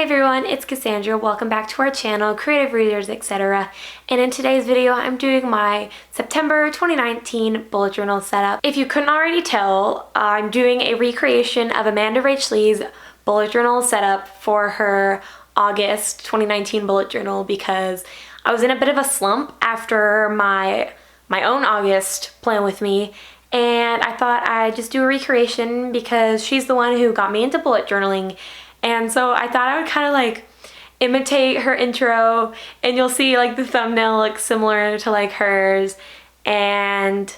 Hey everyone, it's Cassandra. Welcome back to our channel, Creative Readers, etc. And in today's video, I'm doing my September 2019 bullet journal setup. If you couldn't already tell, I'm doing a recreation of Amandarachlee's bullet journal setup for her August 2019 bullet journal because I was in a bit of a slump after my own August plan with me, and I thought I'd just do a recreation because she's the one who got me into bullet journaling. And so I thought I would kind of like imitate her intro, and you'll see like the thumbnail looks similar to like hers, and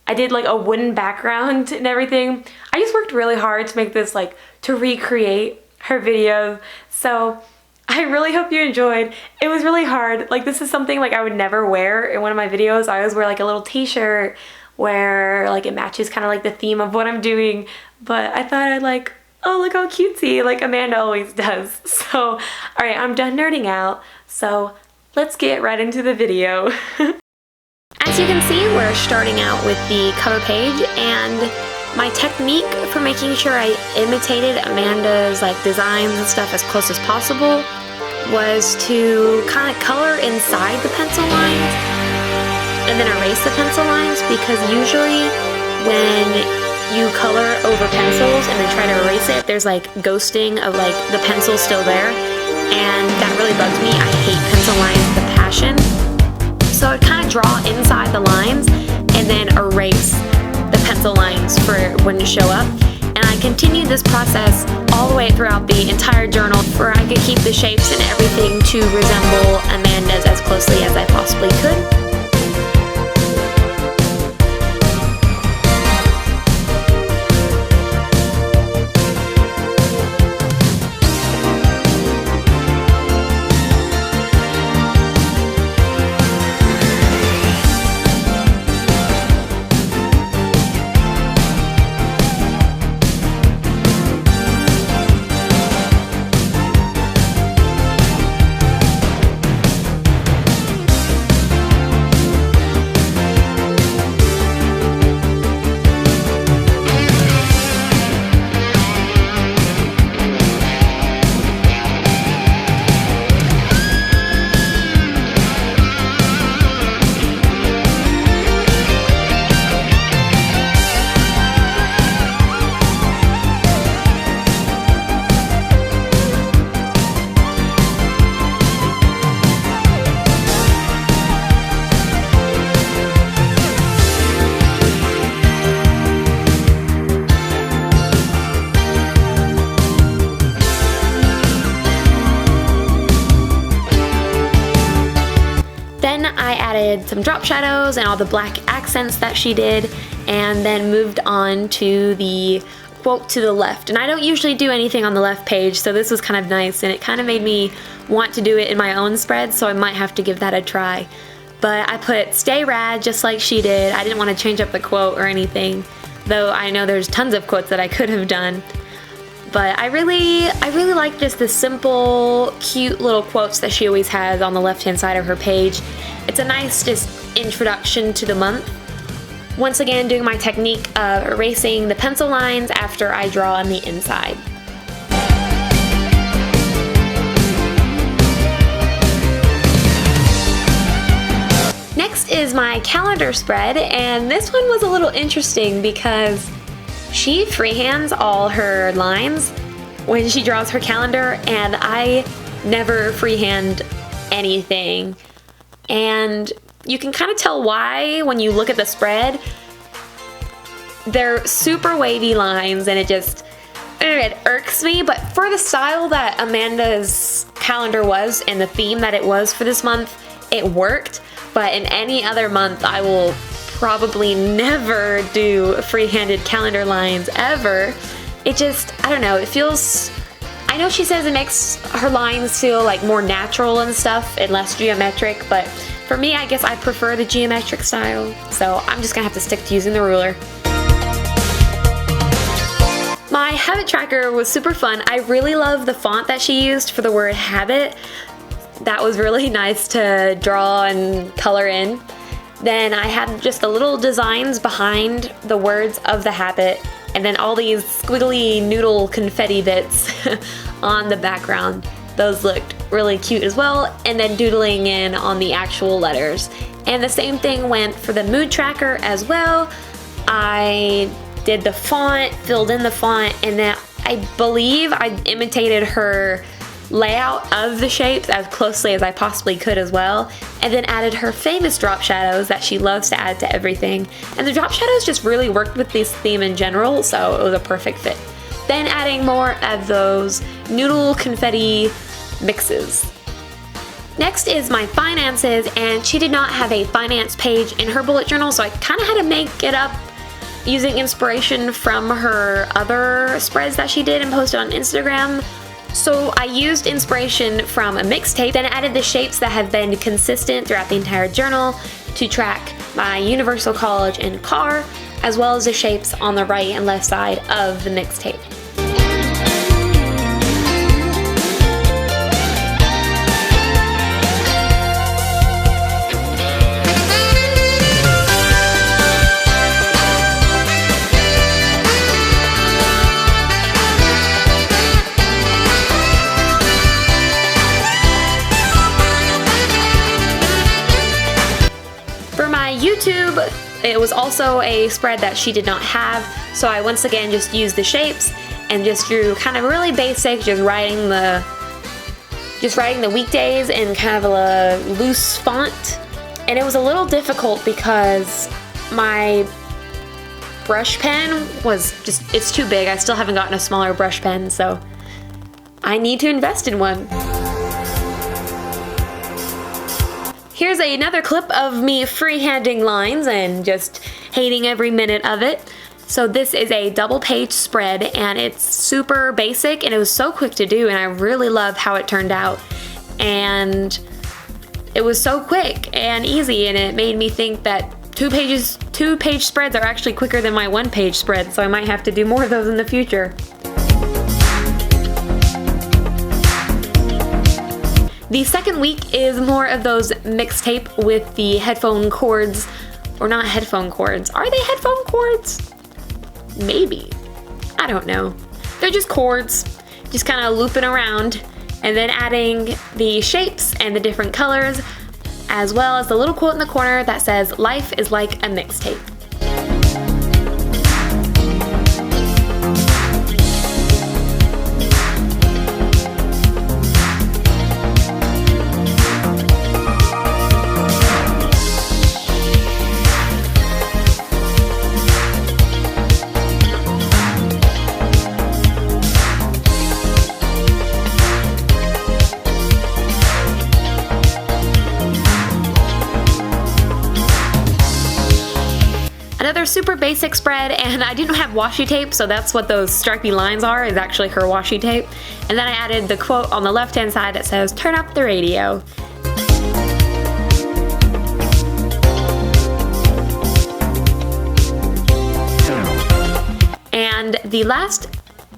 I did like a wooden background and everything. I just worked really hard to make this, like, to recreate her video. So I really hope you enjoyed. It was really hard. Like, this is something like I would never wear in one of my videos. I always wear like a little t-shirt where like it matches kind of like the theme of what I'm doing, but I thought I'd like, oh, look how cutesy, like Amanda always does. So, all right, I'm done nerding out, so let's get right into the video. As you can see, we're starting out with the cover page, and my technique for making sure I imitated Amanda's like designs and stuff as close as possible was to kind of color inside the pencil lines and then erase the pencil lines, because usually when you color over pencils and then try to erase it, there's like ghosting of like the pencil still there, and that really bugs me. I hate pencil lines with a passion. So I kind of draw inside the lines and then erase the pencil lines for when to show up. And I continued this process all the way throughout the entire journal, where I could keep the shapes and everything to resemble Amanda's as closely as I possibly could. Then I added some drop shadows and all the black accents that she did, and then moved on to the quote to the left. And I don't usually do anything on the left page, so this was kind of nice, and it kind of made me want to do it in my own spread, so I might have to give that a try. But I put "Stay Rad" just like she did. I didn't want to change up the quote or anything, though I know there's tons of quotes that I could have done. But I really like just the simple, cute little quotes that she always has on the left-hand side of her page. It's a nice just introduction to the month. Once again, doing my technique of erasing the pencil lines after I draw on the inside. Next is my calendar spread, and this one was a little interesting because she freehands all her lines when she draws her calendar, and I never freehand anything. And you can kind of tell why when you look at the spread. They're super wavy lines, and it irks me, but for the style that Amanda's calendar was and the theme that it was for this month, it worked. But in any other month, I will probably never do free-handed calendar lines ever. It just, I don't know, it feels, I know she says it makes her lines feel like more natural and stuff and less geometric, but for me, I guess I prefer the geometric style, so I'm just gonna have to stick to using the ruler. My habit tracker was super fun. I really love the font that she used for the word habit. That was really nice to draw and color in. Then I had just the little designs behind the words of the habit, and then all these squiggly noodle confetti bits on the background. Those looked really cute as well, and then doodling in on the actual letters. And the same thing went for the mood tracker as well. I did the font, filled in the font, and then I believe I imitated her layout of the shapes as closely as I possibly could as well, and then added her famous drop shadows that she loves to add to everything. And the drop shadows just really worked with this theme in general, so it was a perfect fit. Then adding more of those noodle confetti mixes. Next is my finances, and she did not have a finance page in her bullet journal, so I kind of had to make it up using inspiration from her other spreads that she did and posted on Instagram. So I used inspiration from a mixtape, then added the shapes that have been consistent throughout the entire journal to track my universal, college, and car, as well as the shapes on the right and left side of the mixtape. YouTube, it was also a spread that she did not have, so I once again just used the shapes and just drew kind of really basic, just writing the weekdays in kind of a loose font. And it was a little difficult because my brush pen was just, it's too big. I still haven't gotten a smaller brush pen, so I need to invest in one. Here's another clip of me freehanding lines and just hating every minute of it. So this is a double page spread, and it's super basic, and it was so quick to do, and I really love how it turned out. And it was so quick and easy, and it made me think that two-page spreads are actually quicker than my one-page spread, so I might have to do more of those in the future. The second week is more of those mixtape with the headphone cords, or not headphone cords. Are they headphone cords? Maybe. I don't know. They're just cords, just kind of looping around, and then adding the shapes and the different colors, as well as the little quote in the corner that says, "Life is like a mixtape." Another super basic spread, and I didn't have washi tape, so that's what those stripy lines are, is actually her washi tape. And then I added the quote on the left-hand side that says, "Turn up the radio." And the last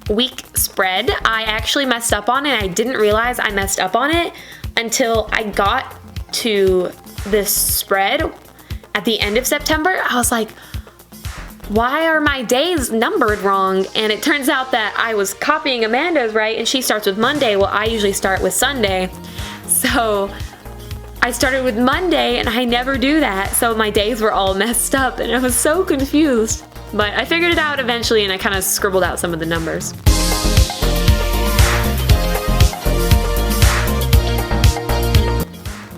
week spread, I actually messed up on it. I didn't realize I messed up on it until I got to this spread at the end of September. I was like, why are my days numbered wrong? And it turns out that I was copying Amanda's right, and she starts with Monday. Well, I usually start with Sunday. So I started with Monday, and I never do that. So my days were all messed up, and I was so confused. But I figured it out eventually, and I kind of scribbled out some of the numbers.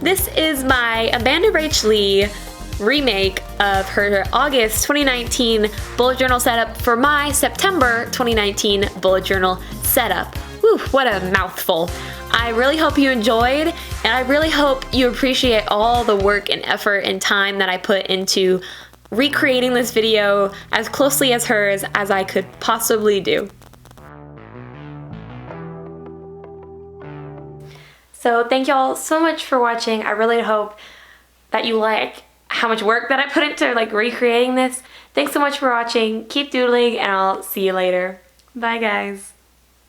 This is my Amandarachlee remake of her August 2019 bullet journal setup for my September 2019 bullet journal setup. Whew, what a mouthful. I really hope you enjoyed, and I really hope you appreciate all the work and effort and time that I put into recreating this video as closely as hers as I could possibly do. So thank y'all so much for watching. I really hope that you like how much work that I put into recreating this. Thanks so much for watching. Keep doodling, and I'll see you later. Bye guys.